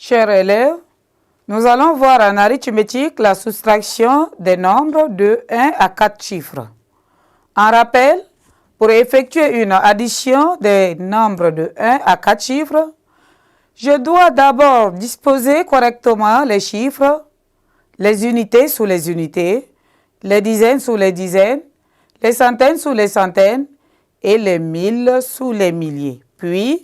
Chers élèves, nous allons voir en arithmétique la soustraction des nombres de 1 à 4 chiffres. En rappel, pour effectuer une addition des nombres de 1 à 4 chiffres, je dois d'abord disposer correctement les chiffres, les unités sous les unités, les dizaines sous les dizaines, les centaines sous les centaines et les milles sous les milliers. Puis,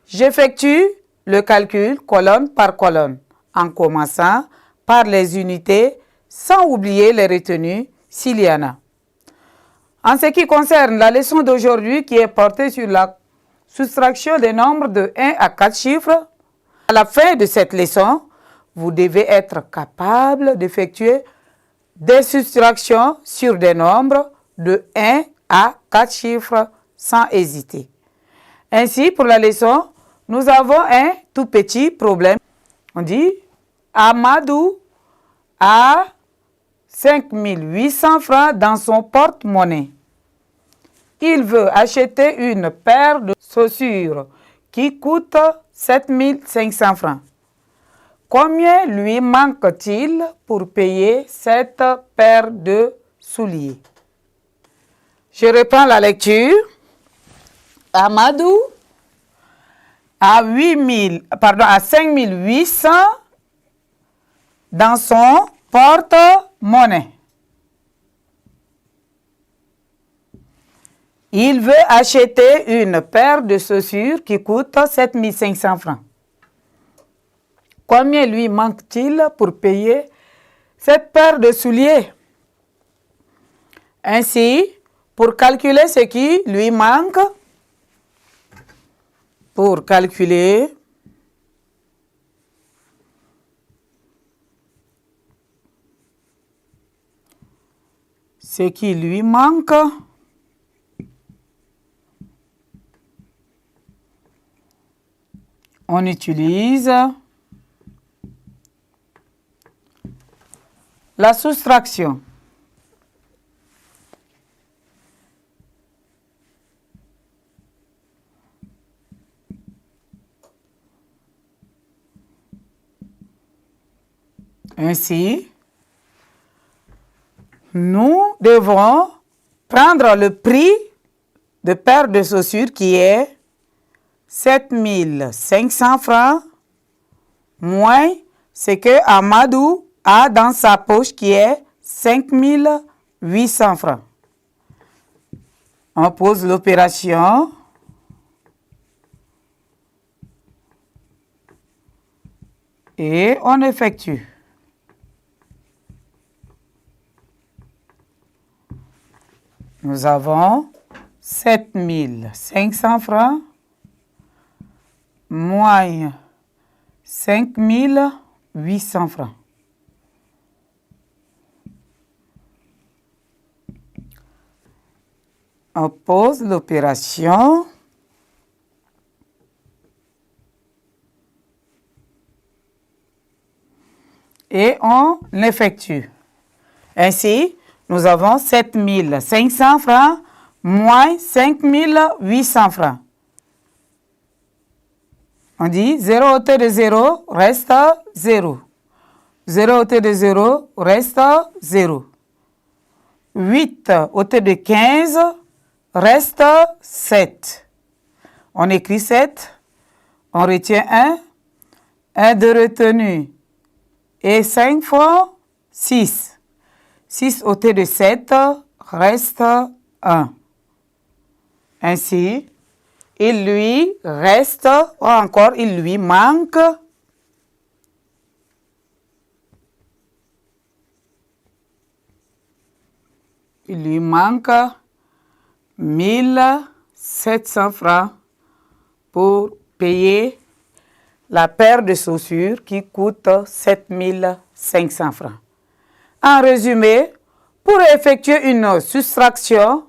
j'effectue le calcul colonne par colonne, en commençant par les unités sans oublier les retenues s'il y en a. En ce qui concerne la leçon d'aujourd'hui qui est portée sur la soustraction des nombres de 1 à 4 chiffres, à la fin de cette leçon, vous devez être capable d'effectuer des soustractions sur des nombres de 1 à 4 chiffres sans hésiter. Ainsi, pour la leçon, nous avons un tout petit problème. On dit Amadou a 5800 francs dans son porte-monnaie. Il veut acheter une paire de chaussures qui coûte 7500 francs. Combien lui manque-t-il pour payer cette paire de souliers? Je reprends la lecture. Amadou a 5800 dans son porte-monnaie. Il veut acheter une paire de chaussures qui coûte 7500 francs. Combien lui manque-t-il pour payer cette paire de souliers? Ainsi, pour calculer ce qui lui manque, pour calculer ce qui lui manque, on utilise la soustraction. Ainsi, nous devons prendre le prix de paire de chaussures qui est 7500 francs moins ce que Amadou a dans sa poche qui est 5800 francs. On pose l'opération. Et on effectue. Nous avons 7500 francs moins 5800 francs. On pose l'opération. Et on effectue. Ainsi, nous avons 7500 francs moins 5800 francs. On dit 0 ôté de 0 reste 0. 0 ôté de 0 reste 0. 8 ôté de 15 reste 7. On écrit 7. On retient 1. 1 de retenu. Et 5 fois 6. 6 ôté de 7 reste 1. Ainsi, il lui reste, ou encore il lui manque, il lui manque 1700 francs pour payer la paire de chaussures qui coûte 7500 francs. En résumé, pour effectuer une soustraction,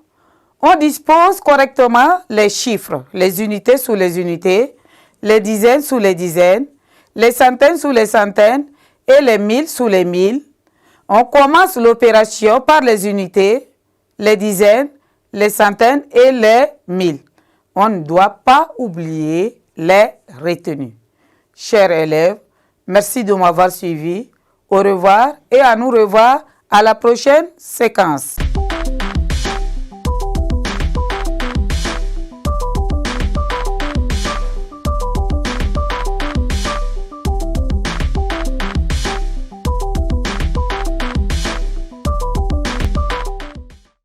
on dispose correctement les chiffres, les unités sous les unités, les dizaines sous les dizaines, les centaines sous les centaines et les milles sous les milles. On commence l'opération par les unités, les dizaines, les centaines et les milles. On ne doit pas oublier les retenues. Chers élèves, Merci de m'avoir suivi. Au revoir et à nous revoir à la prochaine séquence.